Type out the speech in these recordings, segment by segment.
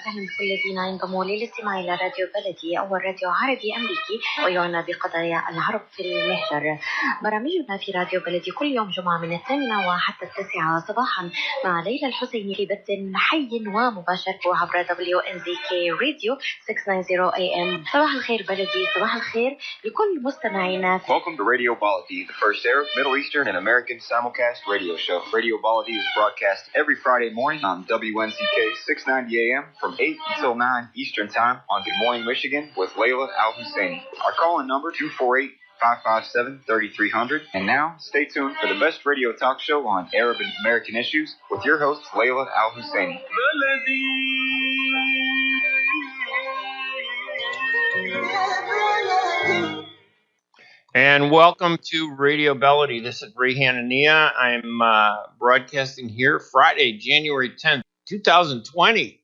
وسهلا بكل الذين ينضموا للاستماع إلى راديو بلدي أول راديو عربي أمريكي ويعنى بقضايا العرب في المهجر. برامجنا في راديو بلدي كل يوم جمعة من 8 وحتى 9 صباحا مع ليلى الحسيني في بث حي ومباشر عبر wnzk راديو 690 AM. صباح الخير بلدي، صباح الخير لكل مستمعينا. Welcome to Radio Baladi, the first Arab, Middle Eastern, and American simulcast radio show. Radio Baladi is broadcast every Friday morning on wnzk 690 AM from 8 until 9 Eastern Time on Good Morning Michigan with Layla Al-Husseini. Our call-in number 248-557-3300. And now, stay tuned for the best radio talk show on Arab and American issues with your host, Layla Al-Husseini. And welcome to Radio Bellady. This is Ray Hanania. I'm broadcasting here Friday, January 10th, 2020.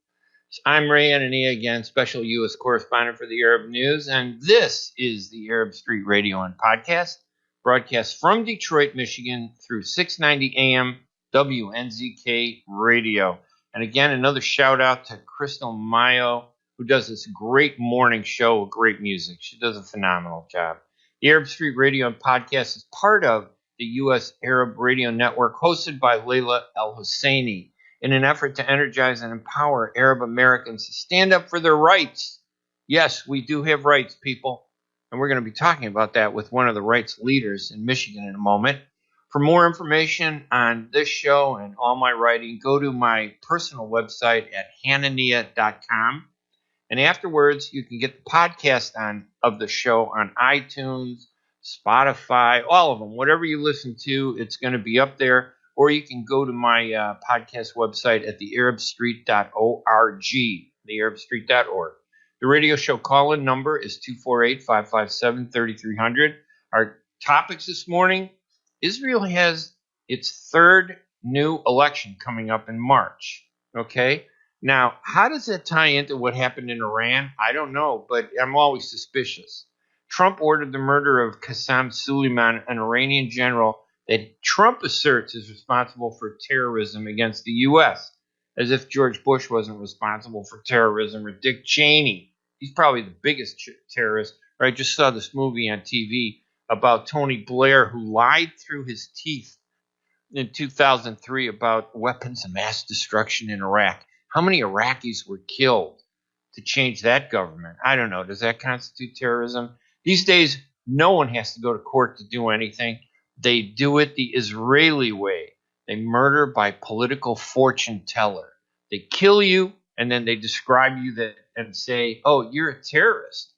I'm Ray Hanania again, special U.S. correspondent for the Arab News, and this is the Arab Street Radio and Podcast, broadcast from Detroit, Michigan, through 690 AM WNZK Radio. And again, another shout-out to Crystal Mayo, who does this great morning show with great music. She does a phenomenal job. The Arab Street Radio and Podcast is part of the U.S. Arab Radio Network, hosted by Layla Al-Husseini, in an effort to energize and empower Arab Americans to stand up for their rights. Yes, we do have rights, people, and we're going to be talking about that with one of the rights leaders in Michigan in a moment. For more information on this show and all my writing, go to my personal website at hanania.com. And afterwards, you can get the podcast of the show on iTunes, Spotify, all of them. Whatever you listen to, it's going to be up there. Or you can go to my podcast website at thearabstreet.org, thearabstreet.org. The radio show call-in number is 248-557-3300. Our topics this morning: Israel has its third new election coming up in March. Okay? Now, how does that tie into what happened in Iran? I don't know, but I'm always suspicious. Trump ordered the murder of Qassem Soleimani, an Iranian general that Trump asserts is responsible for terrorism against the U.S., as if George Bush wasn't responsible for terrorism, or Dick Cheney. He's probably the biggest terrorist. Or I just saw this movie on TV about Tony Blair, who lied through his teeth in 2003 about weapons of mass destruction in Iraq. How many Iraqis were killed to change that government? I don't know. Does that constitute terrorism? These days, no one has to go to court to do anything. They do it the Israeli way. They murder by political fortune teller. They kill you, and then they describe you and say, oh, you're a terrorist.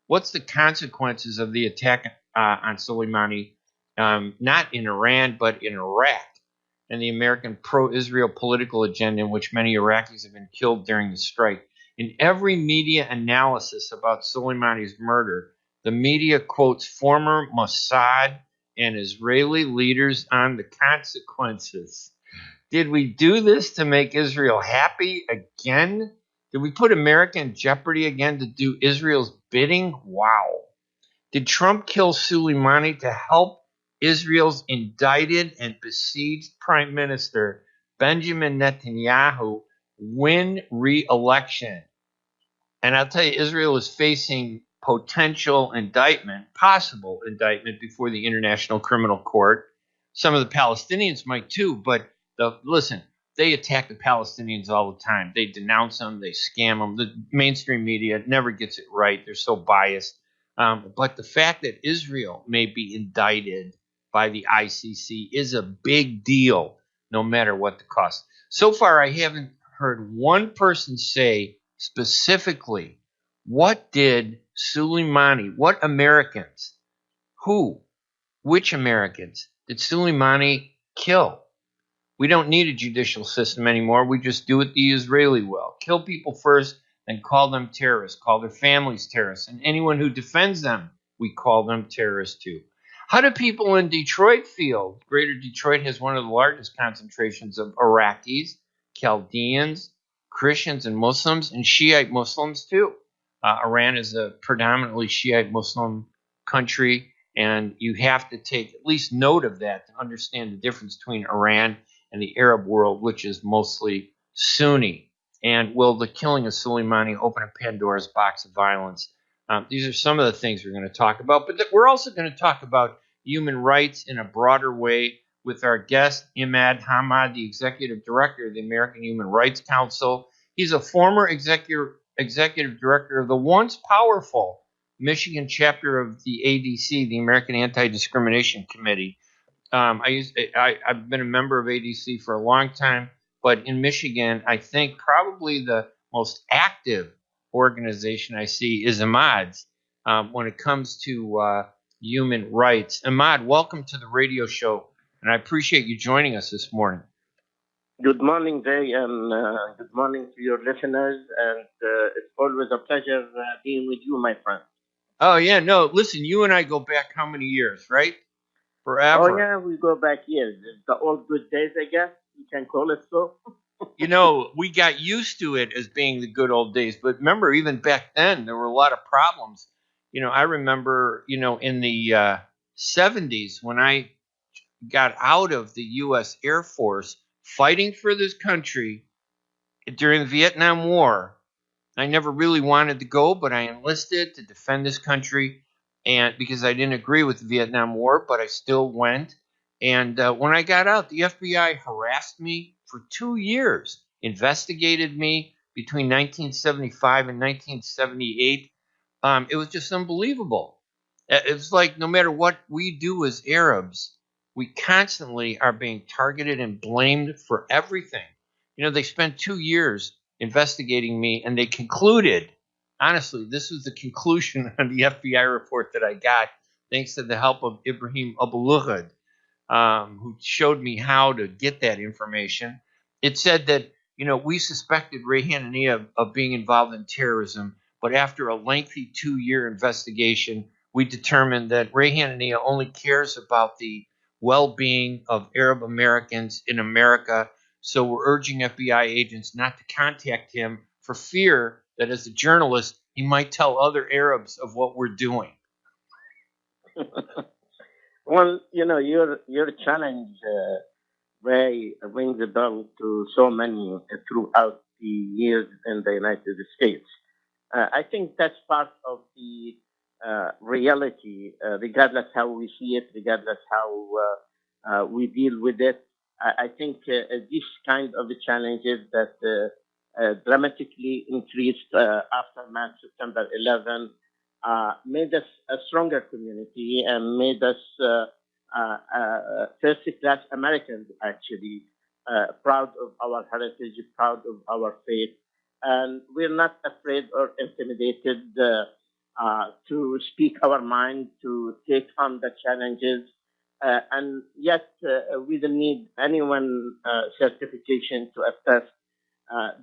What's the consequences of the attack on Soleimani, not in Iran, but in Iraq, and the American pro-Israel political agenda in which many Iraqis have been killed during the strike? In every media analysis about Soleimani's murder, the media quotes former Mossad and Israeli leaders on the consequences. Did we do this to make Israel happy again? Did we put America in jeopardy again to do Israel's bidding? Wow. Did Trump kill Soleimani to help Israel's indicted and besieged Prime Minister Benjamin Netanyahu win re-election? And I'll tell you, Israel is facing potential indictment, possible indictment before the International Criminal Court. Some of the Palestinians might too, but listen, they attack the Palestinians all the time. They denounce them, they scam them. The mainstream media never gets it right. They're so biased. But the fact that Israel may be indicted by the ICC is a big deal, no matter what the cost. So far, I haven't heard one person say specifically, what did Soleimani, what Americans, which Americans did Soleimani kill? We don't need a judicial system anymore. We just do it the Israeli way. Kill people first, then call them terrorists, call their families terrorists, and anyone who defends them, we call them terrorists too. How do people in Detroit feel? Greater Detroit has one of the largest concentrations of Iraqis, Chaldeans, Christians and Muslims and Shiite Muslims too. Iran is a predominantly Shiite Muslim country, and you have to take at least note of that to understand the difference between Iran and the Arab world, which is mostly Sunni. And will the killing of Soleimani open a Pandora's box of violence? These are some of the things we're going to talk about, but we're also going to talk about human rights in a broader way with our guest, Imad Hamad, the executive director of the American Human Rights Council. He's a former executive director of the once powerful Michigan chapter of the ADC, the American Anti-Discrimination Committee. I've been a member of ADC for a long time, but in Michigan, I think probably the most active organization I see is Imad's when it comes to human rights. Imad, welcome to the radio show, and I appreciate you joining us this morning. Good morning, Ray, and good morning to your listeners. And it's always a pleasure being with you, my friend. Oh, yeah, no, listen, you and I go back how many years, right? Forever. Oh, yeah, we go back years. It's the old good days, I guess. You can call it so. We got used to it as being the good old days. But remember, even back then, there were a lot of problems. I remember, in the 70s when I got out of the U.S. Air Force fighting for this country during the Vietnam War. I never really wanted to go, but I enlisted to defend this country, and because I didn't agree with the Vietnam War, but I still went. And when I got out, the FBI harassed me for 2 years, investigated me between 1975 and 1978. It was just unbelievable. It was like no matter what we do as Arabs, we constantly are being targeted and blamed for everything. They spent 2 years investigating me, and they concluded, honestly, this was the conclusion on the FBI report that I got, thanks to the help of Ibrahim Abulughad, who showed me how to get that information. It said that, we suspected Ray Hanania of being involved in terrorism, but after a lengthy 2-year investigation, we determined that Ray Hanania only cares about the well-being of Arab Americans in America. So we're urging FBI agents not to contact him for fear that as a journalist, he might tell other Arabs of what we're doing. Well, your challenge, Ray, rings a bell to so many throughout the years in the United States. I think that's part of the reality, regardless how we see it, regardless how we deal with it. I think this kind of challenges that dramatically increased after September 11 made us a stronger community and made us first-class Americans, actually, proud of our heritage, proud of our faith. And we're not afraid or intimidated to speak our mind, to take on the challenges. And yet, we don't need anyone certification to attest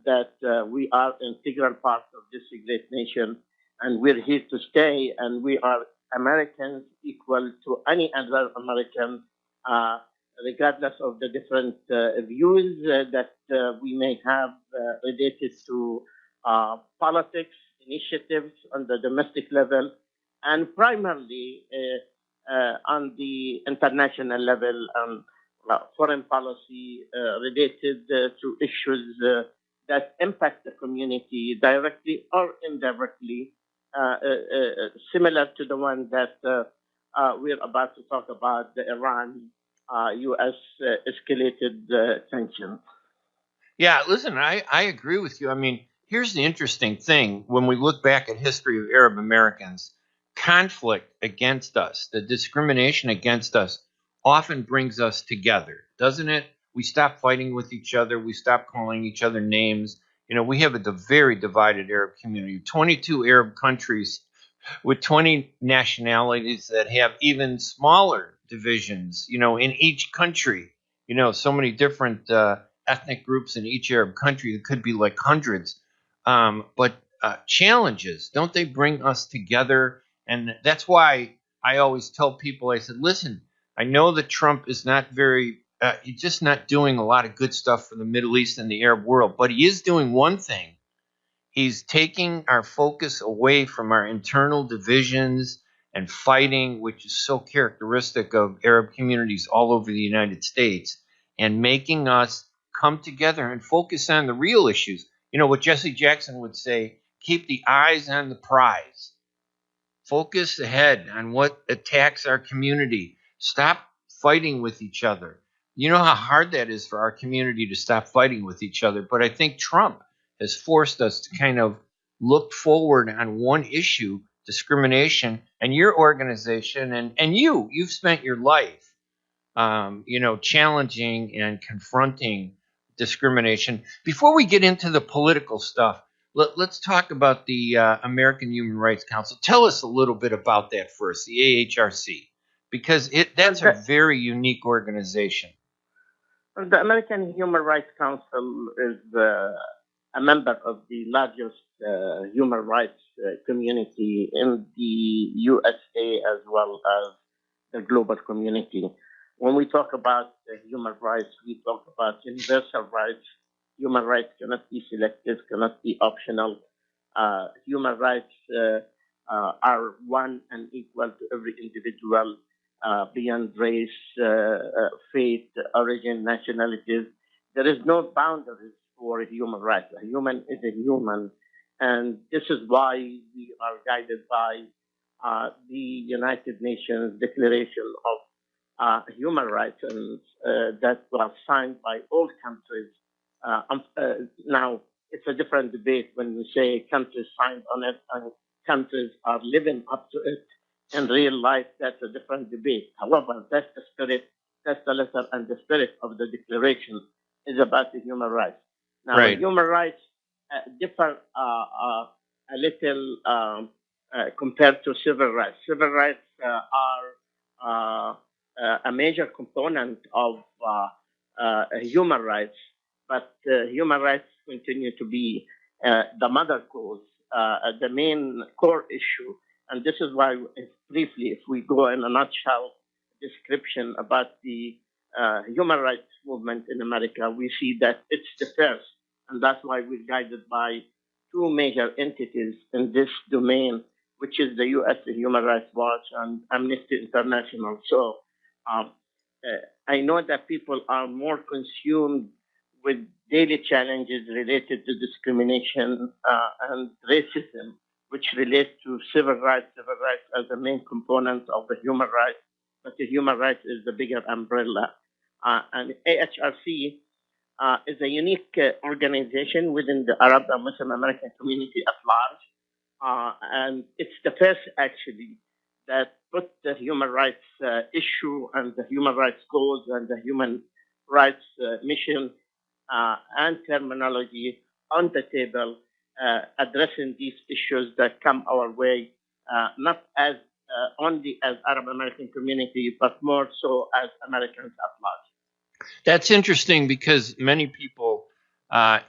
that we are an integral part of this great nation, and we're here to stay, and we are Americans equal to any other American, regardless of the different views that we may have related to politics, initiatives on the domestic level, and primarily on the international level and foreign policy related to issues that impact the community directly or indirectly, similar to the one that we're about to talk about, the Iran-U.S. escalated tensions. Yeah, listen, I agree with you. I mean, here's the interesting thing. When we look back at history of Arab Americans, conflict against us, the discrimination against us, often brings us together, doesn't it? We stop fighting with each other. We stop calling each other names. We have a very divided Arab community, 22 Arab countries with 20 nationalities that have even smaller divisions, in each country. So many different ethnic groups in each Arab country. It could be like hundreds. But challenges, don't they bring us together? And that's why I always tell people, I said, listen, I know that Trump is not very he's just not doing a lot of good stuff for the Middle East and the Arab world. But he is doing one thing. He's taking our focus away from our internal divisions and fighting, which is so characteristic of Arab communities all over the United States, and making us come together and focus on the real issues. You know, what Jesse Jackson would say, keep the eyes on the prize. Focus ahead on what attacks our community. Stop fighting with each other. You know how hard that is for our community to stop fighting with each other. But I think Trump has forced us to kind of look forward on one issue, discrimination, and your organization and you've spent your life, challenging and confronting discrimination. Before we get into the political stuff, let's talk about the American Human Rights Council. Tell us a little bit about that first, the AHRC, because that's a very unique organization. The American Human Rights Council is a member of the largest human rights community in the USA as well as the global community. When we talk about human rights, we talk about universal rights. Human rights cannot be selective, cannot be optional. Human rights are one and equal to every individual beyond race, faith, origin, nationalities. There is no boundaries for human rights. A human is a human. And this is why we are guided by the United Nations Declaration of Human Rights, and that was signed by all countries. Now, it's a different debate when we say countries signed on it and countries are living up to it. In real life, that's a different debate. However, that's the spirit, that's the letter and the spirit of the declaration is about the human rights. Now, Right. Human rights differ a little compared to civil rights. Civil rights are a major component of human rights, but human rights continue to be the mother cause, the main core issue. And this is why, briefly, if we go in a nutshell description about the human rights movement in America, we see that it's the first. And that's why we're guided by two major entities in this domain, which is the U.S. Human Rights Watch and Amnesty International. So I know that people are more consumed with daily challenges related to discrimination and racism, which relates to civil rights as the main component of the human rights, but the human rights is the bigger umbrella. And AHRC is a unique organization within the Arab and Muslim American community at large. And it's the first, actually, that put the human rights issue and the human rights goals and the human rights mission and terminology on the table, addressing these issues that come our way, not as only as Arab American community, but more so as Americans at large. That's interesting because many people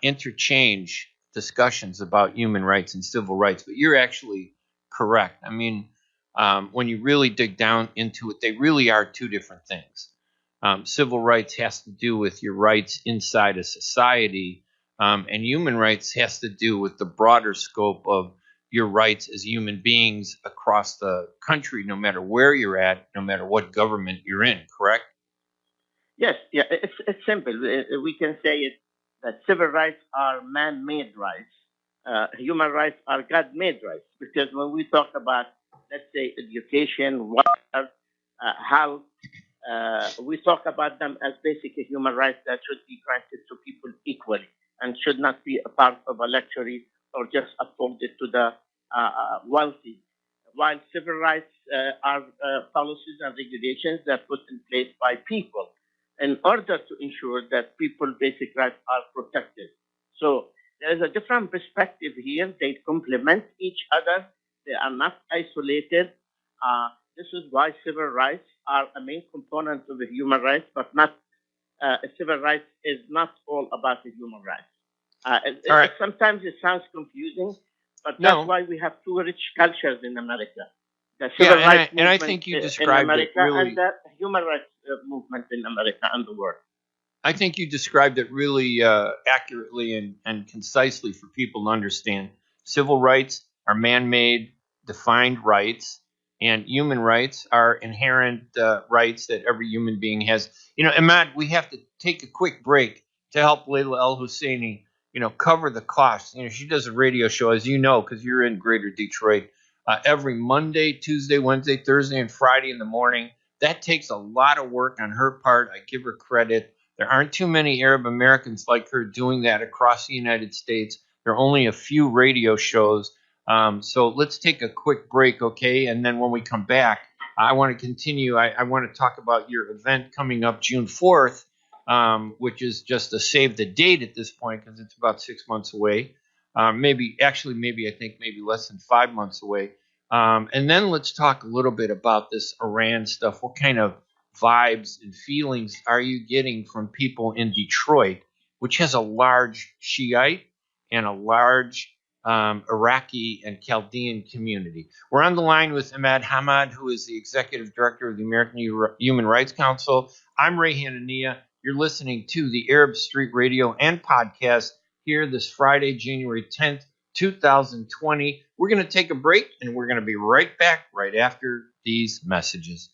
interchange discussions about human rights and civil rights, but you're actually correct. I mean, when you really dig down into it, they really are two different things. Civil rights has to do with your rights inside a society, and human rights has to do with the broader scope of your rights as human beings across the country, no matter where you're at, no matter what government you're in, correct? Yes, yeah, it's simple. We can say it that civil rights are man-made rights. Human rights are God-made rights. Because when we talk about, let's say, education, water, health, we talk about them as basic human rights that should be granted to people equally and should not be a part of a luxury or just afforded to the wealthy. While civil rights are policies and regulations that are put in place by people in order to ensure that people's basic rights are protected. So there is a different perspective here. They complement each other. They are not isolated. This is why civil rights are a main component of the human rights, but not civil rights is not all about the human rights. All right. Sometimes it sounds confusing, but that's why we have two rich cultures in America. The civil rights movement and I think you described in America it really. And the human rights movement in America and the world. I think you described it really accurately and concisely for people to understand. Civil rights are man-made, defined rights, and human rights are inherent rights that every human being has. Imad, we have to take a quick break to help Layla El-Husseini, cover the costs. She does a radio show, as you know, because you're in Greater Detroit, every Monday, Tuesday, Wednesday, Thursday, and Friday in the morning. That takes a lot of work on her part. I give her credit. There aren't too many Arab Americans like her doing that across the United States. There are only a few radio shows. So let's take a quick break, okay? And then when we come back, I want to continue. I want to talk about your event coming up June 4th, which is just a save the date at this point because it's about 6 months away. Maybe less than 5 months away. And then let's talk a little bit about this Iran stuff. What kind of vibes and feelings are you getting from people in Detroit, which has a large Shiite and a large Iraqi and Chaldean community? We're on the line with Imad Hamad, who is the executive director of the American Human Rights Council. I'm Ray Hanania. You're listening to the Arab Street Radio and podcast here this Friday, January 10th, 2020. We're going to take a break, and we're going to be right back right after these messages.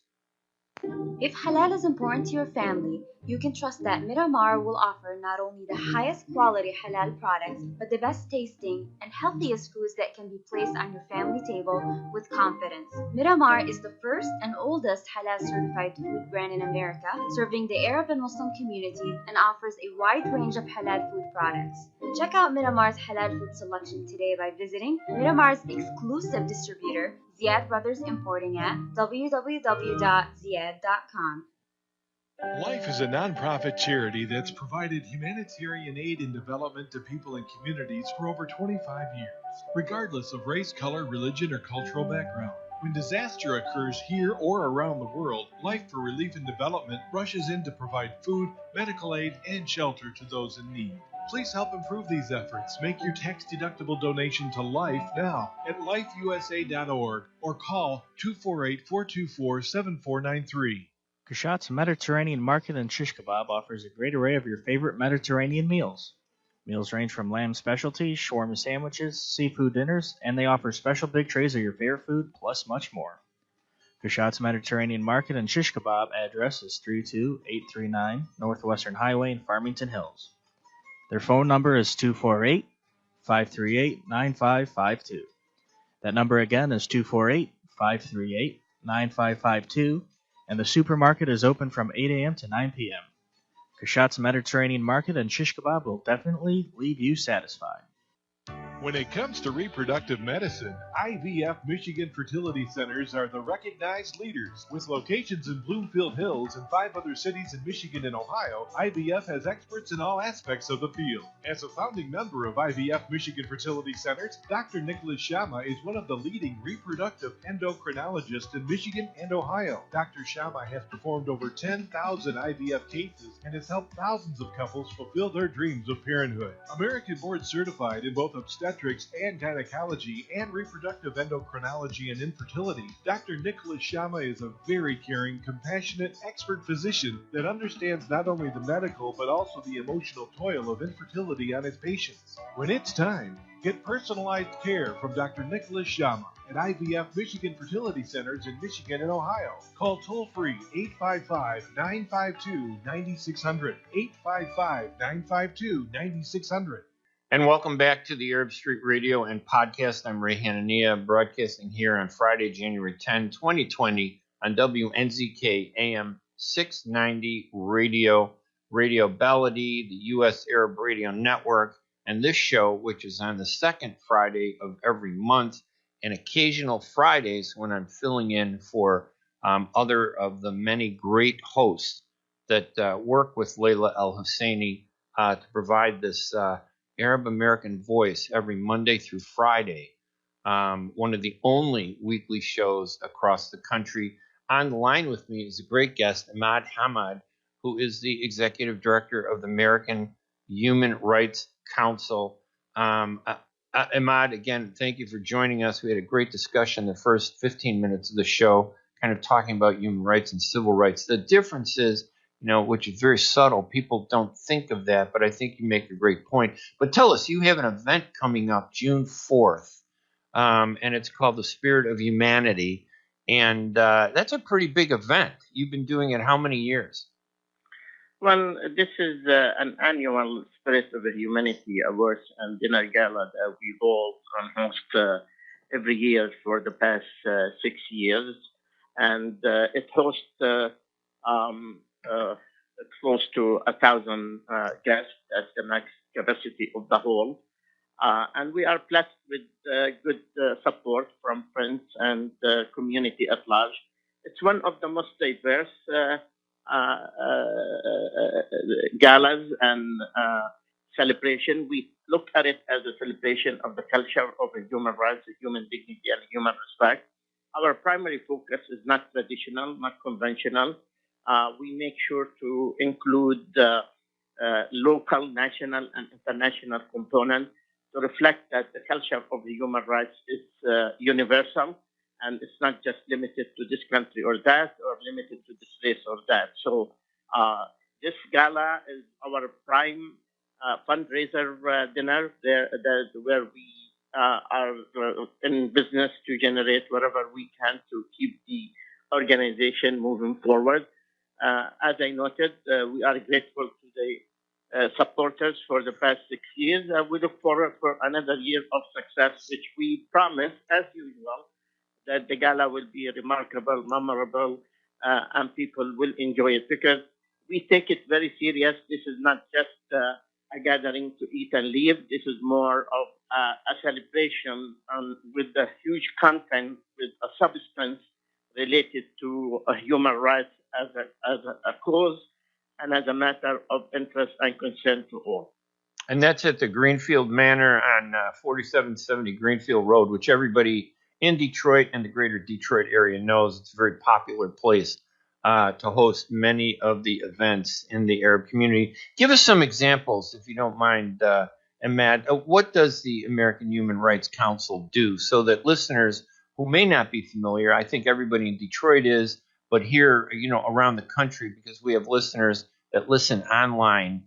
If halal is important to your family, you can trust that Miramar will offer not only the highest quality halal products, but the best tasting and healthiest foods that can be placed on your family table with confidence. Miramar is the first and oldest halal certified food brand in America, serving the Arab and Muslim community, and offers a wide range of halal food products. Check out Miramar's halal food selection today by visiting Miramar's exclusive distributor, Ziad Brothers Importing at www.ziad.com. Life is a nonprofit charity that's provided humanitarian aid and development to people and communities for over 25 years, regardless of race, color, religion, or cultural background. When disaster occurs here or around the world, Life for Relief and Development rushes in to provide food, medical aid, and shelter to those in need. Please help improve these efforts. Make your tax-deductible donation to Life now at lifeusa.org or call 248-424-7493. Kashat's Mediterranean Market and Shish Kebab offers a great array of your favorite Mediterranean meals. Meals range from lamb specialties, shawarma sandwiches, seafood dinners, and they offer special big trays of your favorite food, plus much more. Kashat's Mediterranean Market and Shish Kebab address is 32839 Northwestern Highway in Farmington Hills. Their phone number is 248-538-9552. That number again is 248-538-9552. And the supermarket is open from 8 a.m. to 9 p.m. Kashat's Mediterranean Market and Shish Kebab will definitely leave you satisfied. When it comes to reproductive medicine, IVF Michigan Fertility Centers are the recognized leaders. With locations in Bloomfield Hills and 5 other cities in Michigan and Ohio, IVF has experts in all aspects of the field. As a founding member of IVF Michigan Fertility Centers, Dr. Nicholas Shama is one of the leading reproductive endocrinologists in Michigan and Ohio. Dr. Shama has performed over 10,000 IVF cases and has helped thousands of couples fulfill their dreams of parenthood. American board certified in both obstetrics and gynecology and reproductive endocrinology and infertility, Dr. Nicholas Shama is a very caring, compassionate, expert physician that understands not only the medical but also the emotional toil of infertility on his patients. When it's time, get personalized care from Dr. Nicholas Shama at IVF Michigan Fertility Centers in Michigan and Ohio. Call toll-free 855-952-9600, 855-952-9600. And welcome back to the Arab Street Radio and podcast. I'm Ray Hanania, broadcasting here on Friday, January 10, 2020 on WNZK AM 690 Radio Baladi, the U.S. Arab Radio Network, and this show, which is on the second Friday of every month, and occasional Fridays when I'm filling in for other of the many great hosts that work with Layla El-Husseini to provide this Arab American voice every Monday through Friday. One of the only weekly shows across the country. On the line with me is a great guest, Imad Hamad, who is the executive director of the American Human Rights Council. Imad, again, thank you for joining us. We had a great discussion the first 15 minutes of the show. kind of talking about human rights and civil rights. The difference is, which is very subtle. People don't think of that, but I think you make a great point. But tell us, you have an event coming up June 4th, and it's called The Spirit of Humanity. And that's a pretty big event. You've been doing it how many years? Well, this is an annual Spirit of Humanity Awards and Dinner Gala that we hold almost every year for the past 6 years. And it hosts close to 1,000 guests. That's the max capacity of the hall. And we are blessed with good support from friends and the community at large. It's one of the most diverse galas and celebration. We look at it as a celebration of the culture of human rights, human dignity, and human respect. Our primary focus is not traditional, not conventional. We make sure to include local, national, and international components to reflect that the culture of the human rights is universal, and it's not just limited to this country or that, or limited to this race or that. So this gala is our prime fundraiser dinner where we are in business to generate whatever we can to keep the organization moving forward. As I noted, we are grateful to the supporters for the past 6 years. We look forward for another year of success, which we promise, as usual, that the gala will be remarkable, memorable, and people will enjoy it, because we take it very serious. This is not just a gathering to eat and leave. This is more of a celebration with a huge content, with a substance related to human rights as a cause and as a matter of interest and concern to all. And that's at the Greenfield Manor on 4770 Greenfield Road, which everybody in Detroit and the greater Detroit area knows. It's a very popular place to host many of the events in the Arab community. Give us some examples, if you don't mind, Imad. What does the American Human Rights Council do, so that listeners who may not be familiar, I think everybody in Detroit is, but here, around the country, because we have listeners that listen online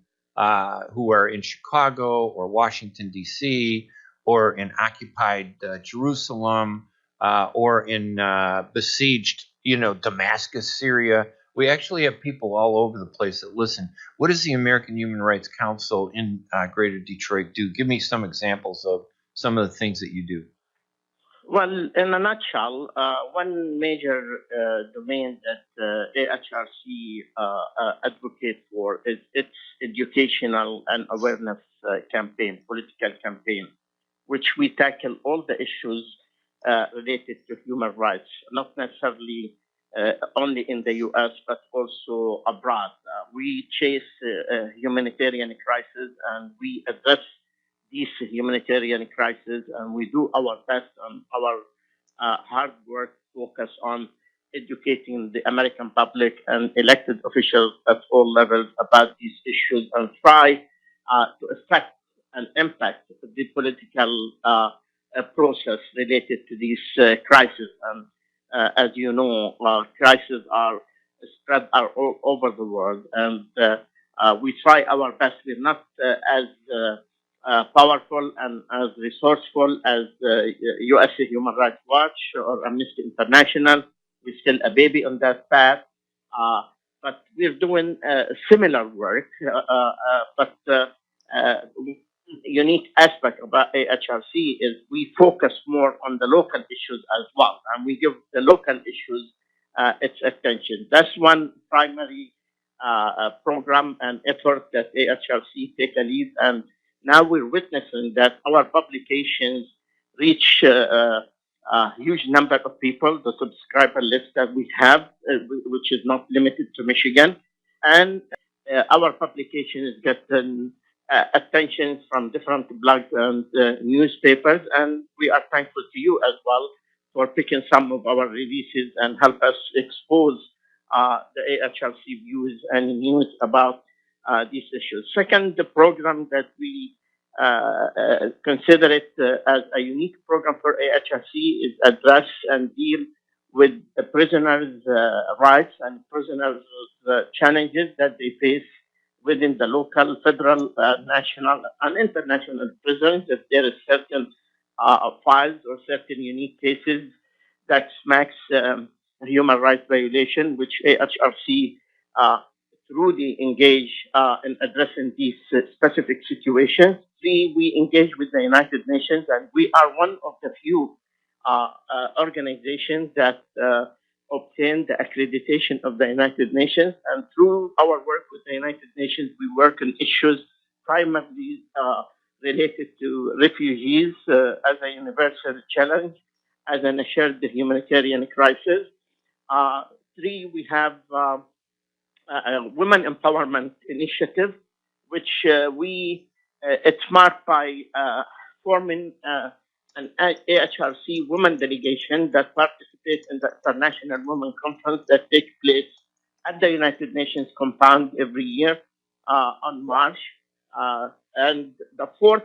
who are in Chicago or Washington, D.C., or in occupied Jerusalem, or in besieged, Damascus, Syria. We actually have people all over the place that listen. What does the American Human Rights Council in Greater Detroit do? Give me some examples of some of the things that you do. Well, in a nutshell, one major domain that AHRC advocates for is its educational and awareness campaign, political campaign, which we tackle all the issues related to human rights, not necessarily only in the U.S., but also abroad. We chase humanitarian crisis, and we address these humanitarian crises, and we do our best on our hard work focus on educating the American public and elected officials at all levels about these issues, and try to affect and impact the political process related to these crises. And as you know, crises are spread all over the world, and we try our best. We're not as powerful and as resourceful as U.S. Human Rights Watch or Amnesty International. We're still a baby on that path, but we're doing similar work. But unique aspect about AHRC is we focus more on the local issues as well, and we give the local issues its attention. That's one primary program and effort that AHRC take a lead, and now we're witnessing that our publications reach a huge number of people, the subscriber list that we have, which is not limited to Michigan. And our publication is getting attention from different blogs and newspapers. And we are thankful to you as well for picking some of our releases and help us expose the AHRC views and news about these issues. Second, the program that we consider it as a unique program for AHRC is address and deal with the prisoners' rights and prisoners' challenges that they face within the local, federal, national, and international prisons. If there is certain files or certain unique cases that smacks human rights violation, which AHRC truly engage in addressing these specific situations. Three, we engage with the United Nations, and we are one of the few organizations that obtain the accreditation of the United Nations. And through our work with the United Nations, we work on issues primarily related to refugees as a universal challenge, as an shared humanitarian crisis. Three, we have women empowerment initiative, which it's marked by forming an AHRC women delegation that participates in the International Women Conference that takes place at the United Nations compound every year on March. And the fourth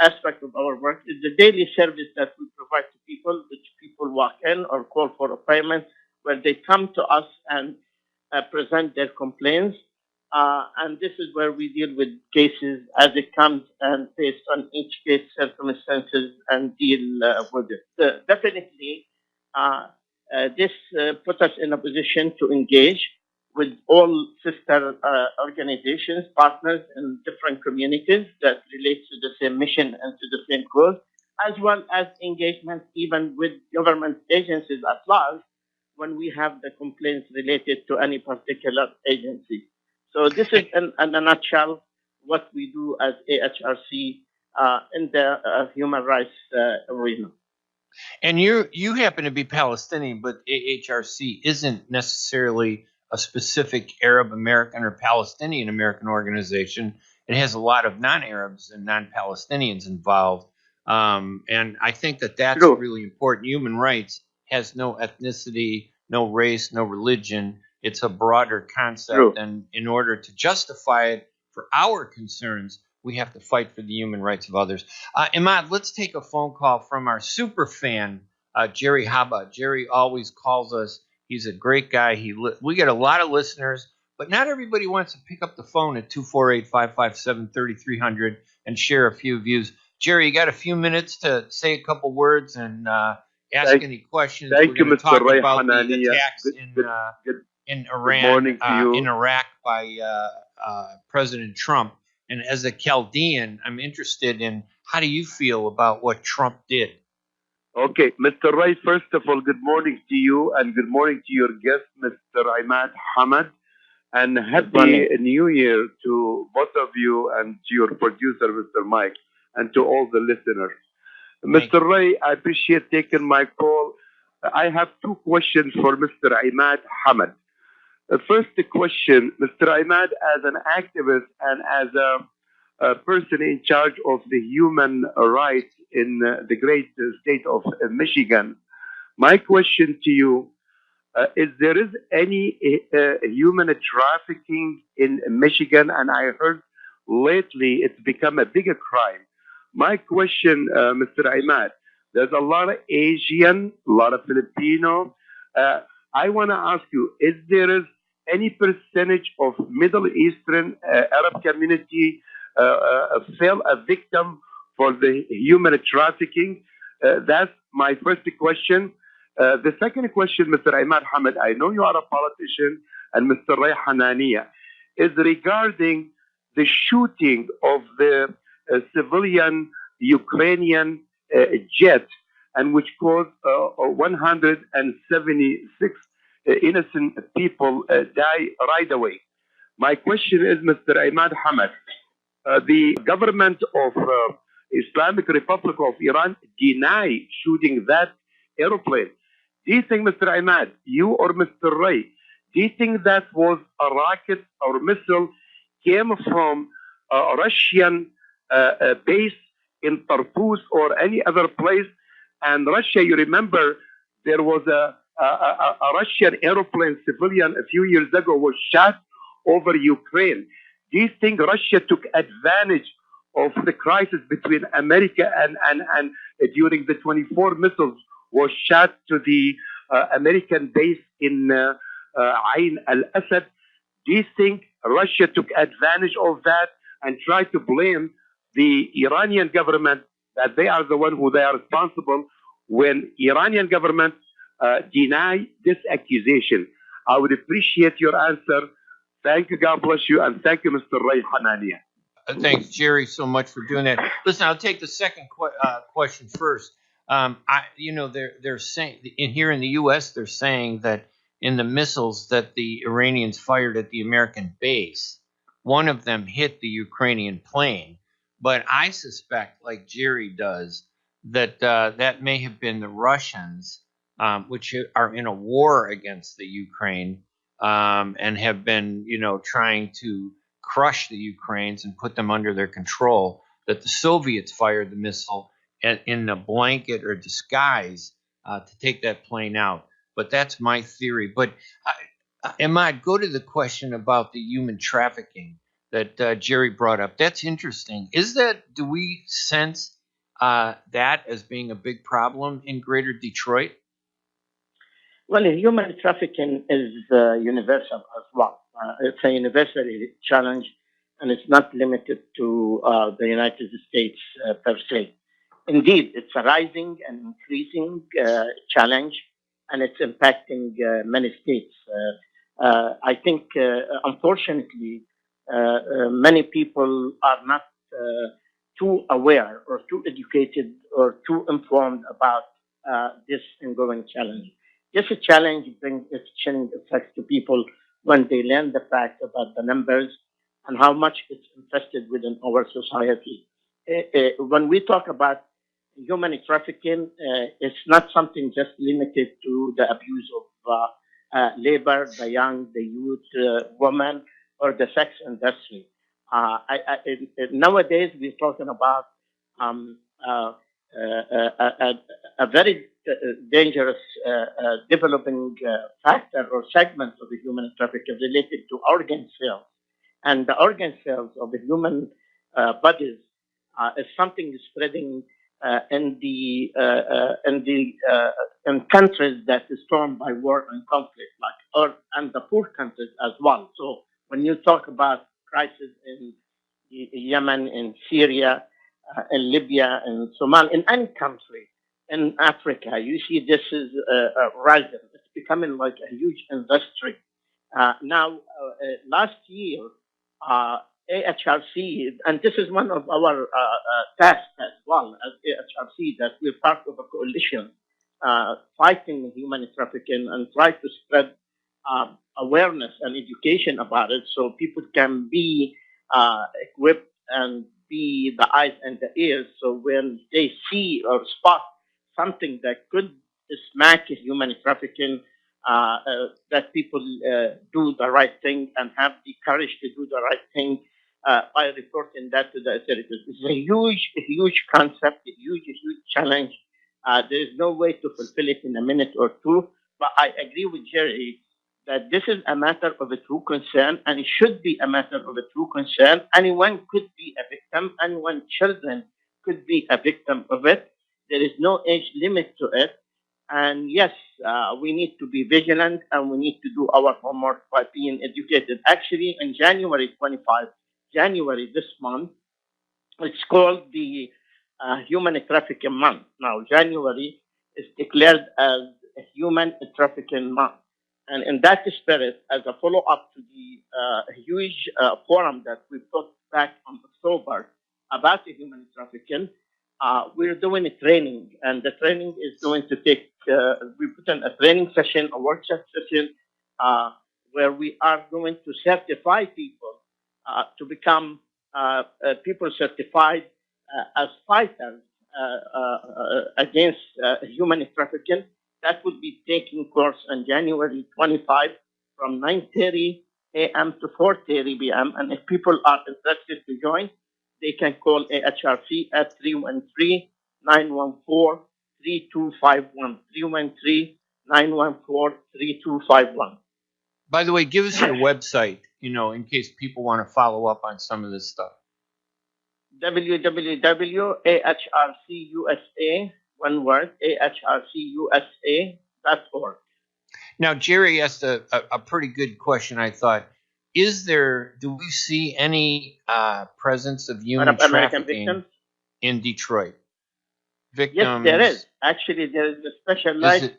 aspect of our work is the daily service that we provide to people, which people walk in or call for a payment, where they come to us and present their complaints. And this is where we deal with cases as it comes and based on each case circumstances and deal with it. Definitely, this puts us in a position to engage with all sister organizations, partners in different communities that relate to the same mission and to the same cause, as well as engagement even with government agencies at large when we have the complaints related to any particular agency. So this is, in a nutshell, what we do as AHRC in the human rights arena. And you happen to be Palestinian, but AHRC isn't necessarily a specific Arab American or Palestinian American organization. It has a lot of non-Arabs and non-Palestinians involved. And I think that that's True. really important. Human rights has no ethnicity, no race, no religion. It's a broader concept. True. And in order to justify it for our concerns, we have to fight for the human rights of others. Imad, let's take a phone call from our super fan, Jerry Hamad. Jerry always calls us. He's a great guy. We get a lot of listeners, but not everybody wants to pick up the phone at 248-557-3300 and share a few views. Jerry, you got a few minutes to say a couple words and ask any questions. Thank you, Mr. Ray Hanania. The attacks in Iran, good morning to you. In Iraq by President Trump. And as a Chaldean, I'm interested in how do you feel about what Trump did? Okay, Mr. Ray, first of all, good morning to you and good morning to your guest, Mr. Imad Hamad. And happy New Year to both of you and to your producer, Mr. Mike, and to all the listeners. Mr. Ray, I appreciate taking my call. I have two questions for Mr. Imad Hamad. The first question, Mr. Imad, as an activist and as a person in charge of the human rights in the great state of Michigan, my question to you is there is any human trafficking in Michigan? And I heard lately it's become a bigger crime. My question, Mr. Imad, there's a lot of Asian, a lot of Filipino. I want to ask you, is there any percentage of Middle Eastern Arab community fell a victim for the human trafficking? That's my first question. The second question, Mr. Imad Hamad, I know you are a politician, and Mr. Ray Hanania, is regarding the shooting of the civilian Ukrainian jet, and which caused 176 innocent people die right away. My question is, Mr. Imad Hamad, the government of Islamic Republic of Iran deny shooting that aeroplane. Do you think, Mr. Imad, you or Mr. Ray, do you think that was a rocket or missile came from a Russian base in Tartus or any other place? And Russia, you remember, there was a Russian aeroplane civilian a few years ago was shot over Ukraine. Do you think Russia took advantage of the crisis between America and during the 24 missiles was shot to the American base in Ain al-Assad. Do you think Russia took advantage of that and tried to blame the Iranian government that they are the one who they are responsible when Iranian government deny this accusation? I would appreciate your answer. Thank you. God bless you. And thank you, Mr. Ray Hanania. Thanks, Jerry, so much for doing that. Listen, I'll take the second question first. They're saying here in the U.S. they're saying that in the missiles that the Iranians fired at the American base, one of them hit the Ukrainian plane. But I suspect, like Jerry does, that that may have been the Russians, which are in a war against the Ukraine and have been, trying to crush the Ukrainians and put them under their control, that the Soviets fired the missile in a blanket or disguise to take that plane out. But that's my theory. But Imad, go to the question about the human trafficking that Jerry brought up. That's interesting. Do we sense that as being a big problem in Greater Detroit? Well, human trafficking is universal as well. It's a universal challenge, and it's not limited to the United States per se. Indeed, it's a rising and increasing challenge, and it's impacting many states. I think, unfortunately, many people are not too aware or too educated or too informed about this ongoing challenge. This challenge brings its chilling effects to people when they learn the facts about the numbers and how much it's infested within our society. When we talk about human trafficking, it's not something just limited to the abuse of labor, the young, the youth, women, or the sex industry. Nowadays, we're talking about a very dangerous developing factor or segment of the human trafficking related to organ sales. And the organ sales of the human bodies is something spreading in countries that is torn by war and conflict, and the poor countries as well. So when you talk about crisis in Yemen, in Syria, in Libya, in Somalia, in any country in Africa, you see this is rising. It's becoming like a huge industry. Last year, AHRC, and this is one of our tasks as well as AHRC, that we're part of a coalition fighting human trafficking and try to spread awareness and education about it so people can be equipped and be the eyes and the ears. So when they see or spot something that could smack human trafficking, that people do the right thing and have the courage to do the right thing by reporting that to the authorities. It's a huge concept, a huge challenge. There is no way to fulfill it in a minute or two, but I agree with Jerry that this is a matter of a true concern, and it should be a matter of a true concern. Anyone could be a victim, anyone, children could be a victim of it. There is no age limit to it. And yes, we need to be vigilant and we need to do our homework by being educated. Actually, in January this month, it's called the Human Trafficking Month. Now, January is declared as a Human Trafficking Month. And in that spirit, as a follow-up to the huge forum that we put back on October about the human trafficking, we're doing a training, and the training is going to take, we put in a training session, a workshop session, where we are going to certify people to become people certified as fighters against human trafficking. That will be taking course on January 25 from 9:30 a.m. to 4:30 p.m. And if people are interested to join, they can call AHRC at 313-914-3251. 313-914-3251. By the way, give us your website, in case people want to follow up on some of this stuff. www.ahrcusa one word, ahrcusa.org. Now, Jerry asked a pretty good question, I thought. Do we see any presence of human Arab American trafficking victims? in Detroit? Victims? Yes, there is. Actually, there is a specialized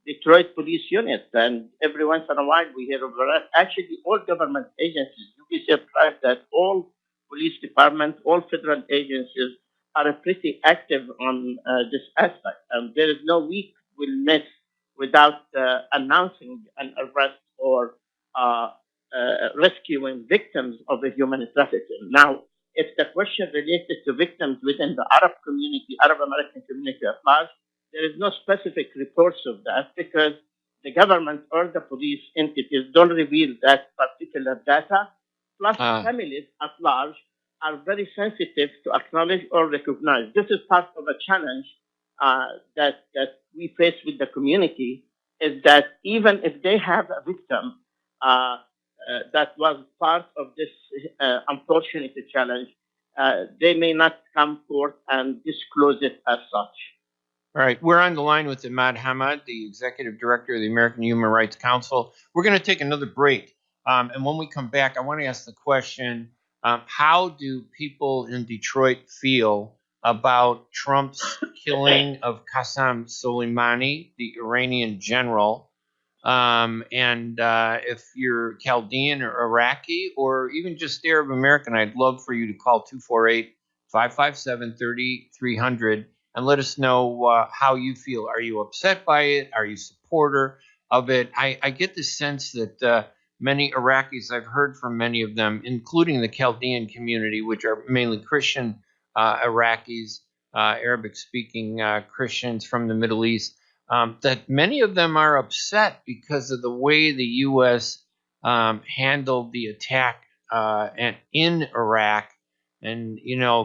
Detroit police unit, and every once in a while we hear of that. Actually, all government agencies, you'll be surprised that all police departments, all federal agencies are pretty active on this aspect. There is no week will miss without announcing an arrest or rescuing victims of the human trafficking. Now, if the question related to victims within the Arab community, Arab American community at large, there is no specific reports of that because the government or the police entities don't reveal that particular data. Plus, families at large are very sensitive to acknowledge or recognize. This is part of a challenge that we face with the community, is that even if they have a victim that was part of this unfortunate challenge, they may not come forth and disclose it as such. All right, we're on the line with Imad Hamad, the Executive Director of the American Human Rights Council. We're going to take another break. And when we come back, I want to ask the question, how do people in Detroit feel about Trump's killing of Qassem Soleimani, the Iranian general? If you're Chaldean or Iraqi or even just Arab American, I'd love for you to call 248-557-3300 and let us know how you feel. Are you upset by it? Are you a supporter of it? I get the sense that many Iraqis, I've heard from many of them, including the Chaldean community, which are mainly Christian Iraqis, Arabic-speaking Christians from the Middle East, that many of them are upset because of the way the U.S. handled the attack in Iraq, and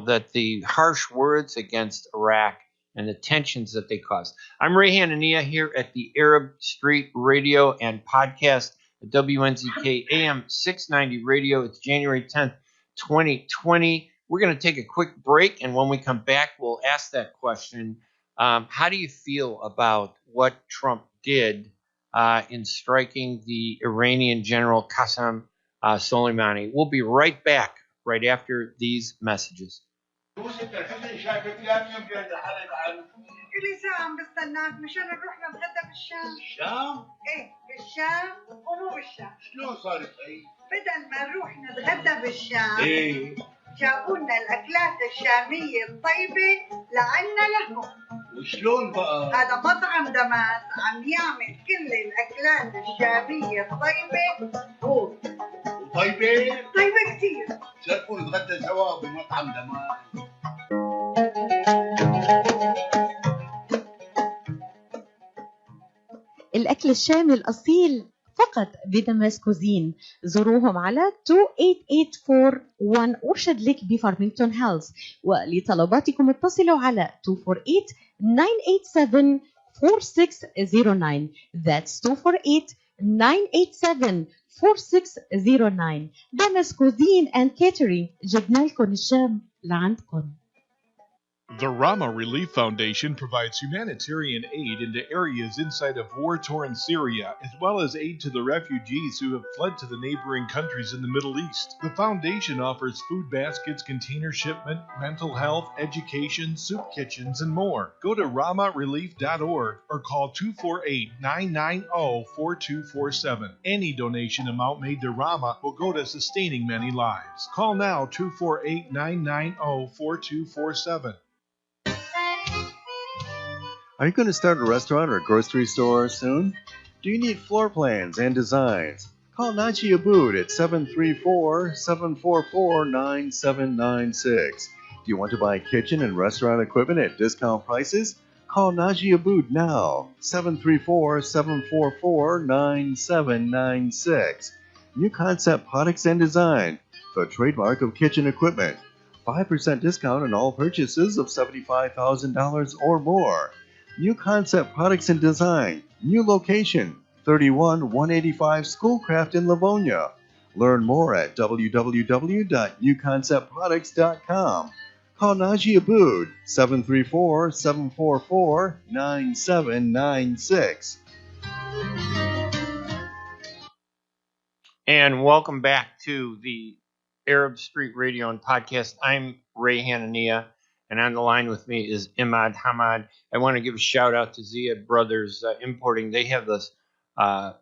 that the harsh words against Iraq and the tensions that they caused. I'm Ray Hanania here at the Arab Street Radio and Podcast at WNZK AM 690 Radio. It's January 10th, 2020. We're going to take a quick break, and when we come back, we'll ask that question. How do you feel about what Trump did in striking the Iranian General Kassem Soleimani? We'll be right back right after these messages. كل ساعة عم بستناك مشان نروح نتغدى بالشام. الشام؟ ايه بالشام ومو بالشام. شلون صارت هي؟ بدل ما نروح نتغدى بالشام ايه جابوا لنا الأكلات الشامية الطيبة لعنا لهم. وشلون بقى؟ هذا مطعم دماس عم يعمل كل الأكلات الشامية الطيبة هون. طيبة؟ طيبة كثير. شرفوا نتغدى سوا بمطعم دماس. الأكل الشامي الأصيل فقط بدمشق كوزين. زوروهم على 28841 أورشارد ليك بفارمينغتون هيلز، ولطلباتكم اتصلوا على 248-987-4609. That's 248-987-4609. دمشق كوزين and catering، جبنا لكم الشام لعندكم. The Rama Relief Foundation provides humanitarian aid into areas inside of war-torn Syria, as well as aid to the refugees who have fled to the neighboring countries in the Middle East. The foundation offers food baskets, container shipment, mental health, education, soup kitchens, and more. Go to ramarelief.org or call 248-990-4247. Any donation amount made to Rama will go to sustaining many lives. Call now 248-990-4247. Are you going to start a restaurant or grocery store soon? Do you need floor plans and designs? Call Naji Abood at 734-744-9796. Do you want to buy kitchen and restaurant equipment at discount prices? Call Naji Abood now, 734-744-9796. New Concept Products and Design, the trademark of kitchen equipment. 5% discount on all purchases of $75,000 or more. New Concept Products and Design. New location, 31185 Schoolcraft in Livonia. Learn more at www.newconceptproducts.com. Call Najee Abood, 734-744-9796. And welcome back to the Arab Street Radio and Podcast. I'm Ray Hanania, and on the line with me is Imad Hamad. I want to give a shout out to Ziad Brothers Importing. They have this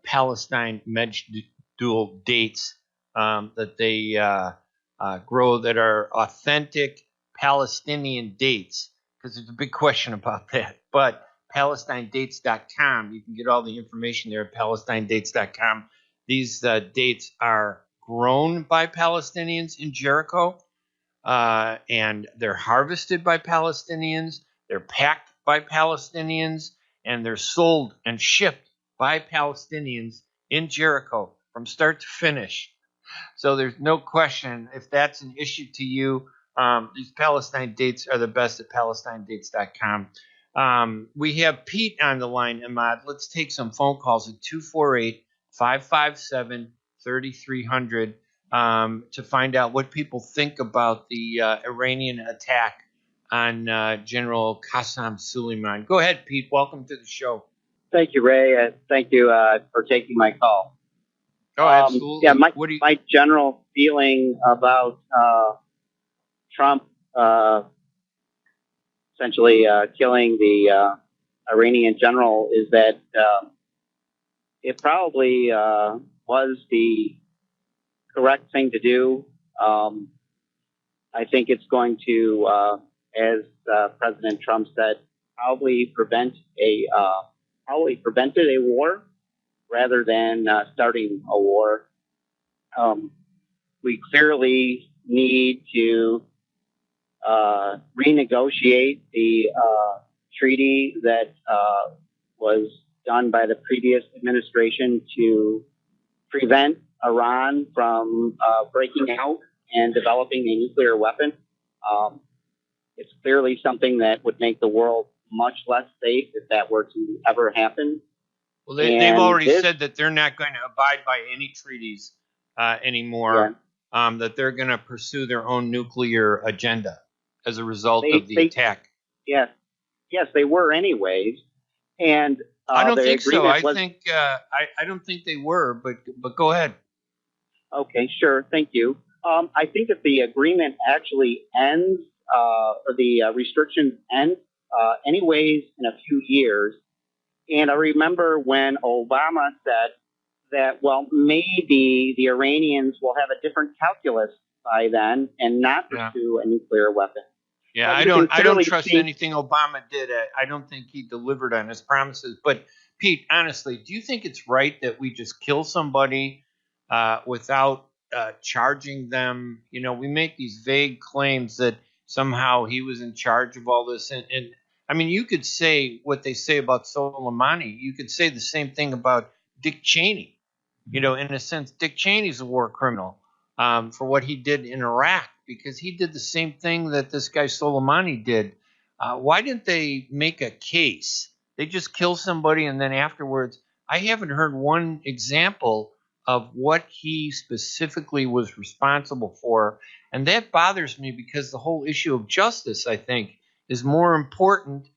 Palestine Mejdul dates that they grow that are authentic Palestinian dates, because there's a big question about that. But PalestineDates.com, you can get all the information there at PalestineDates.com. These dates are grown by Palestinians in Jericho, and they're harvested by Palestinians, they're packed by Palestinians, and they're sold and shipped by Palestinians in Jericho from start to finish. So there's no question, if that's an issue to you, these Palestine dates are the best at PalestineDates.com. We have Pete on the line, Imad. Let's take some phone calls at 248-557-3300 to find out what people think about the Iranian attack on General Qassem Soleimani. Go ahead, Pete. Welcome to the show. Thank you, Ray. Thank you for taking my call. Oh, absolutely. Yeah, my general feeling about Trump essentially killing the Iranian general is that it probably was the correct thing to do. I think it's going to, as President Trump said, probably prevented a war rather than starting a war. We clearly need to renegotiate the treaty that was done by the previous administration to prevent Iran from breaking out and developing a nuclear weapon. It's clearly something that would make the world much less safe if that were to ever happen. Well, they've already said that they're not going to abide by any treaties anymore, that they're going to pursue their own nuclear agenda as a result of the attack. Yes, they were anyways. And I don't think so. I don't think they were, but go ahead. Okay, sure. Thank you. I think if the agreement actually ends, or the restrictions end, anyways, in a few years. And I remember when Obama said that, well, maybe the Iranians will have a different calculus by then and not pursue a nuclear weapon. Yeah, I don't trust anything Obama did. I don't think he delivered on his promises. But Pete, honestly, do you think it's right that we just kill somebody without charging them? You know, we make these vague claims that somehow he was in charge of all this. And I mean, you could say what they say about Soleimani. You could say the same thing about Dick Cheney. You know, in a sense, Dick Cheney's a war criminal for what he did in Iraq, because he did the same thing that this guy Soleimani did. Why didn't they make a case? They just kill somebody and then afterwards, I haven't heard one example of what he specifically was responsible for. And that bothers me, because the whole issue of justice, I think, is more important,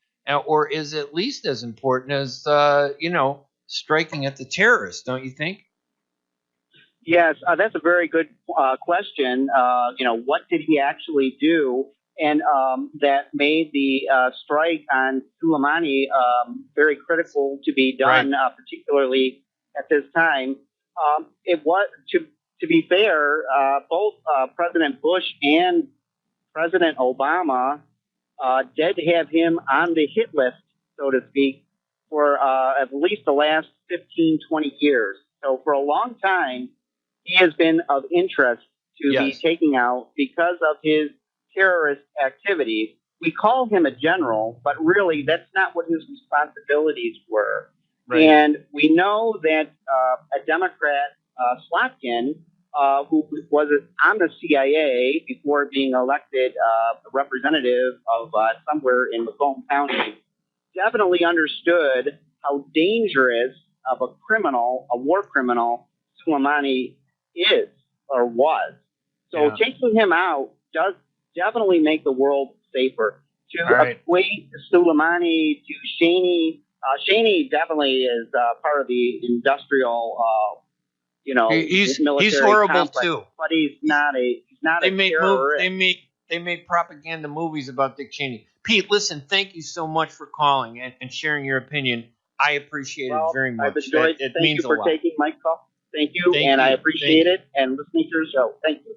or is at least as important as, striking at the terrorists, don't you think? Yes, that's a very good question. What did he actually do? And that made the strike on Soleimani very critical to be done, particularly at this time. It was, to be fair, both President Bush and President Obama did have him on the hit list, so to speak, for at least the last 15, 20 years. So for a long time, he has been of interest to be taking out because of his terrorist activities. We call him a general, but really that's not what his responsibilities were. Right. And we know that a Democrat, Slotkin, who was on the CIA before being elected a representative of somewhere in Macomb County, definitely understood how dangerous of a criminal, a war criminal, Soleimani is or was. So taking him out does definitely make the world safer. To All right. equate Soleimani to Cheney, Cheney definitely is part of the industrial, He's military horrible complex, too. but he's not a terrorist. They made propaganda movies about Dick Cheney. Pete, listen, thank you so much for calling and sharing your opinion. I appreciate it very much. I've enjoyed. It Thank means you for a lot. taking my call. Thank you, I appreciate it and listening to your show. Thank you.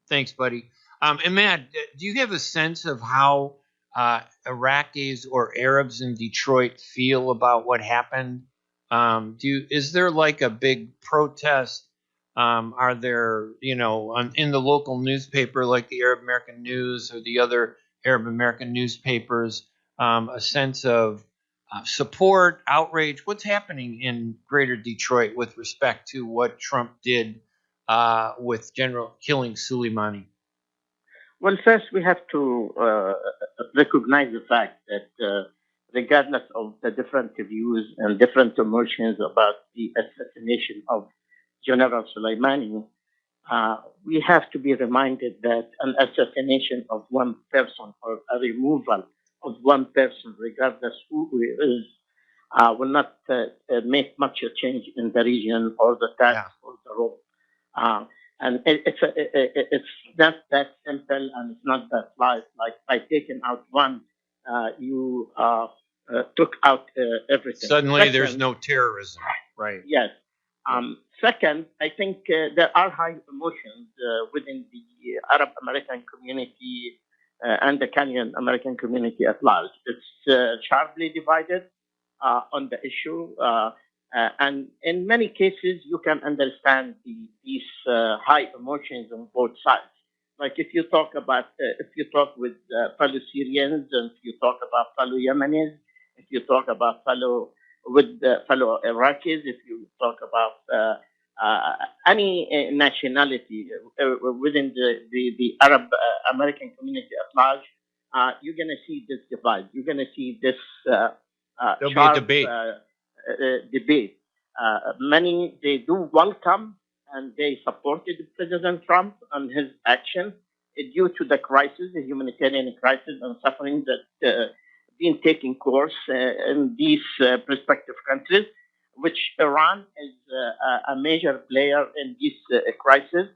Thanks, buddy. Imad, do you have a sense of how Iraqis or Arabs in Detroit feel about what happened? Is there like a big protest? Are there, in the local newspaper like the Arab American News or the other Arab American newspapers, a sense of support, outrage? What's happening in Greater Detroit with respect to what Trump did with killing Soleimani? Well, first we have to recognize the fact that regardless of the different views and different emotions about the assassination of General Soleimani, we have to be reminded that an assassination of one person or a removal of one person, regardless who he is, will not make much a change in the region or the task or the role. And it's not that simple, and it's not that light. Like by taking out one, you took out everything. Suddenly, there's no terrorism, right? Yes. Second, I think there are high emotions within the Arab American community and the Kenyan American community at large. It's sharply divided on the issue. And in many cases, you can understand these high emotions on both sides. Like if you talk with fellow Syrians, and if you talk about fellow Yemenis, if you talk about fellow Iraqis, if you talk about any nationality within the Arab American community at large, you're going to see this divide. You're going to see this There'll be a debate. Debate. Many, they do welcome and they supported President Trump and his action due to the crisis, the humanitarian crisis and suffering that been taking course in these prospective countries, which Iran is a major player in this crisis.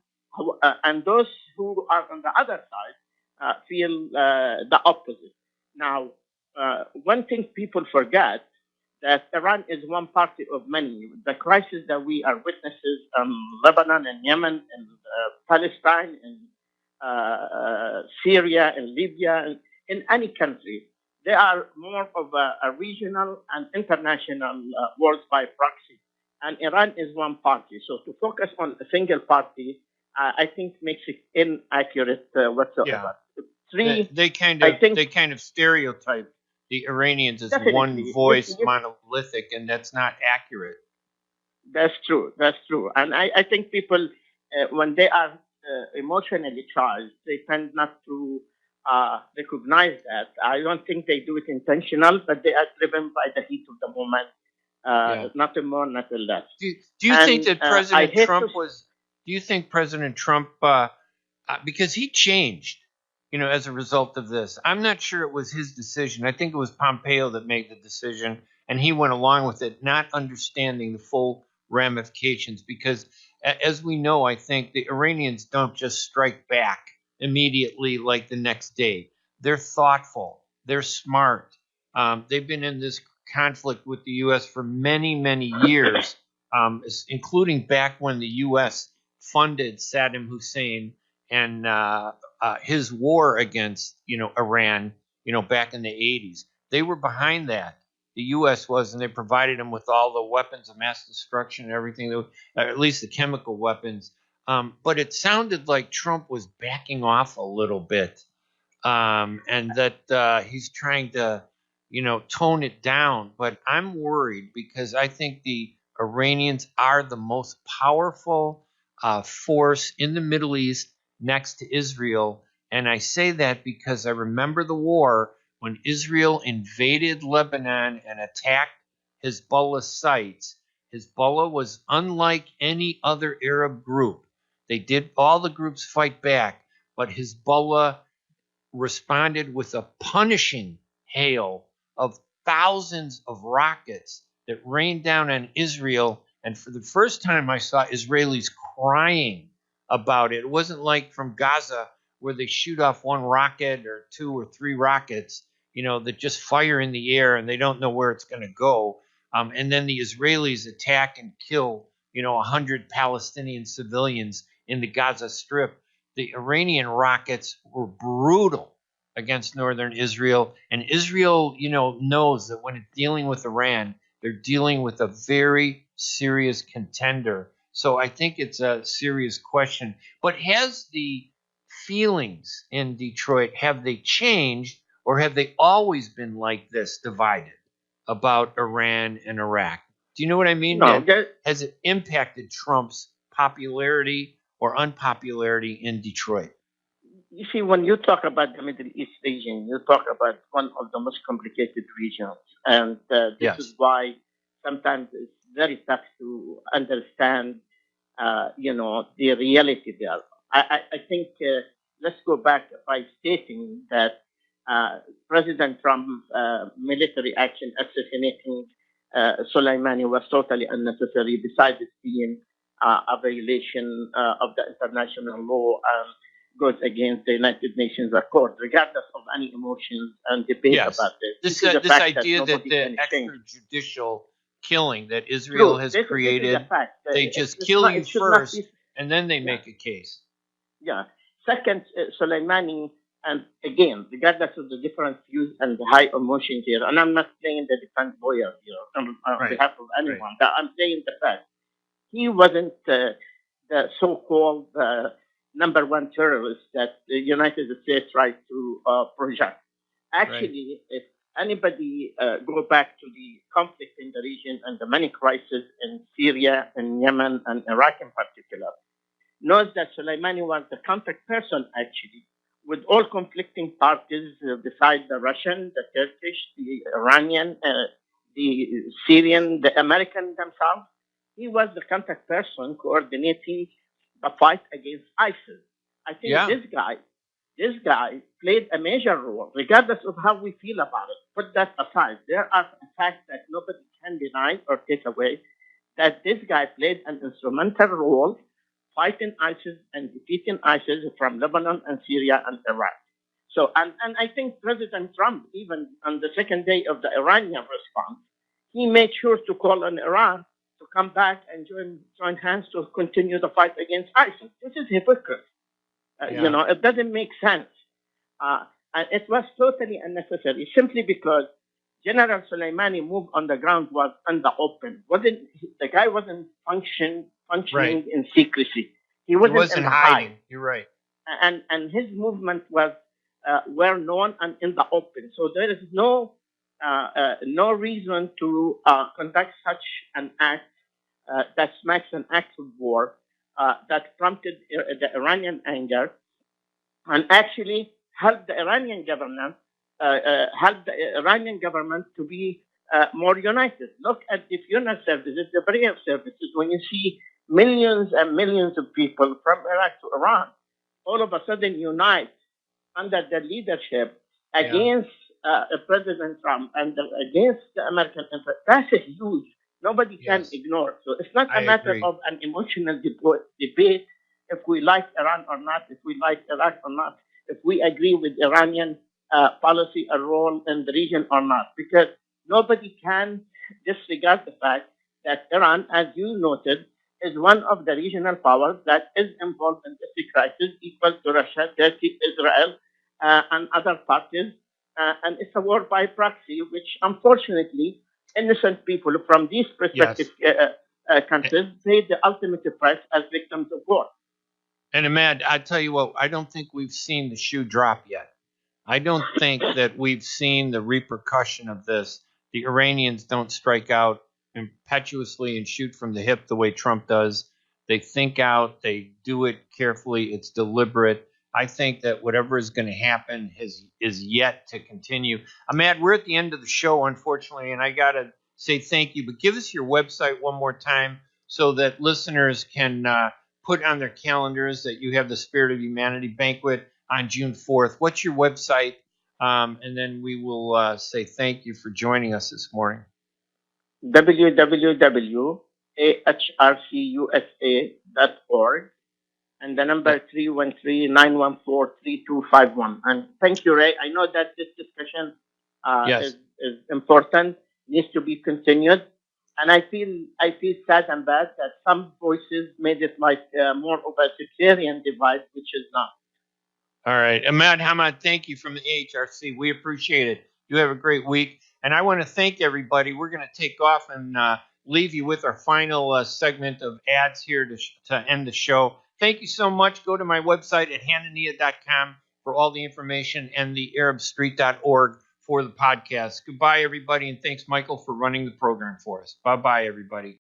And those who are on the other side feel the opposite. Now, one thing people forget that Iran is one party of many. The crisis that we are witnesses in Lebanon and Yemen and Palestine and Syria and Libya and in any country, they are more of a regional and international wars by proxy. And Iran is one party. So to focus on a single party, I think makes it inaccurate whatsoever. Yeah. They kind of stereotype the Iranians as one voice, monolithic, and that's not accurate. That's true. And I think people, when they are emotionally charged, they tend not to recognize that. I don't think they do it intentional, but they are driven by the heat of the moment. Nothing more, nothing less. Do you think that President Trump was? Do you think President Trump, because he changed, as a result of this? I'm not sure it was his decision. I think it was Pompeo that made the decision, and he went along with it, not understanding the full ramifications. Because, as we know, I think the Iranians don't just strike back immediately like the next day. They're thoughtful. They're smart. They've been in this conflict with the U.S. for many, many years, including back when the U.S. funded Saddam Hussein and his war against, Iran, back in the 80s. They were behind that. The U.S. was, and they provided them with all the weapons of mass destruction and everything, at least the chemical weapons. But it sounded like Trump was backing off a little bit, and that he's trying to, tone it down. But I'm worried because I think the Iranians are the most powerful force in the Middle East next to Israel. And I say that because I remember the war when Israel invaded Lebanon and attacked Hezbollah sites. Hezbollah was unlike any other Arab group. They did all the groups fight back, but Hezbollah responded with a punishing hail of thousands of rockets that rained down on Israel. And for the first time, I saw Israelis crying about it. It wasn't like from Gaza where they shoot off one rocket or two or three rockets, that just fire in the air and they don't know where it's going to go. And then the Israelis attack and kill, 100 Palestinian civilians in the Gaza Strip. The Iranian rockets were brutal against northern Israel. And Israel, knows that when it's dealing with Iran, they're dealing with a very serious contender. So I think it's a serious question. But has the feelings in Detroit, have they changed, or have they always been like this, divided about Iran and Iraq? Do you know what I mean? No, Has it impacted Trump's popularity or unpopularity in Detroit? you see, when you talk about the Middle East region, you talk about one of the most complicated regions. And this is why sometimes it's very tough to understand, the reality there. I think let's go back by stating that President Trump's military action assassinating Soleimani was totally unnecessary, besides it being a violation of the international law and goes against the United Nations Accord, regardless of any emotions and debate about this. This idea that the extrajudicial killing that Israel has created, they just kill you first and then they make a case. Yeah. Second, Soleimani, and again, regardless of the different views and the high emotions here, and I'm not saying the defense lawyer here on behalf of anyone, but I'm saying the fact he wasn't the so-called number one terrorist that the United States tried to project. Actually, if anybody go back to the conflict in the region and the many crises in Syria and Yemen and Iraq in particular, knows that Soleimani was the contact person, actually, with all conflicting parties besides the Russian, the Turkish, the Iranian, the Syrian, the American themselves. He was the contact person coordinating the fight against ISIS. I think this guy played a major role, regardless of how we feel about it. Put that aside. There are facts that nobody can deny or take away, that this guy played an instrumental role fighting ISIS and defeating ISIS from Lebanon and Syria and Iraq. So, and I think President Trump, even on the second day of the Iranian response, he made sure to call on Iran to come back and join hands to continue the fight against ISIS. This is hypocrisy. It doesn't make sense. And it was totally unnecessary, simply because General Soleimani move on the ground was in the open. The guy wasn't functioning in secrecy. He wasn't hiding. You're right. And his movement was well known and in the open. So there is no reason to conduct such an act that smacks an act of war that prompted the Iranian anger and actually helped the Iranian government to be more united. Look at the funeral services, the burial services. When you see millions and millions of people from Iraq to Iran all of a sudden unite under the leadership against President Trump and against the American interest, that's a huge. Nobody can ignore. So it's not a matter of an emotional debate if we like Iran or not, if we like Iraq or not, if we agree with Iranian policy or role in the region or not, because nobody can disregard the fact that Iran, as you noted, is one of the regional powers that is involved in this crisis, equal to Russia, Turkey, Israel, and other parties. And it's a war by proxy, which unfortunately innocent people from these respective countries paid the ultimate price as victims of war. And Imad, I tell you what, I don't think we've seen the shoe drop yet. I don't think that we've seen the repercussion of this. The Iranians don't strike out impetuously and shoot from the hip the way Trump does. They think out, they do it carefully, it's deliberate. I think that whatever is going to happen is yet to continue. Imad, we're at the end of the show, unfortunately, and I got to say thank you, but give us your website one more time so that listeners can put on their calendars that you have the Spirit of Humanity banquet on June 4th. What's your website? And then we will say thank you for joining us this morning. www.ahrcusa.org, and the number 313-914-3251. And thank you, Ray. I know that this discussion is important, needs to be continued. And I feel sad and bad that some voices made it like more of a sectarian divide, which is not. All right. Imad Hamad, thank you from the AHRC. We appreciate it. You have a great week. And I want to thank everybody. We're going to take off and leave you with our final segment of ads here to end the show. Thank you so much. Go to my website at hanania.com for all the information and the arabstreet.org for the podcast. Goodbye, everybody. And thanks, Michael, for running the program for us. Bye-bye, everybody.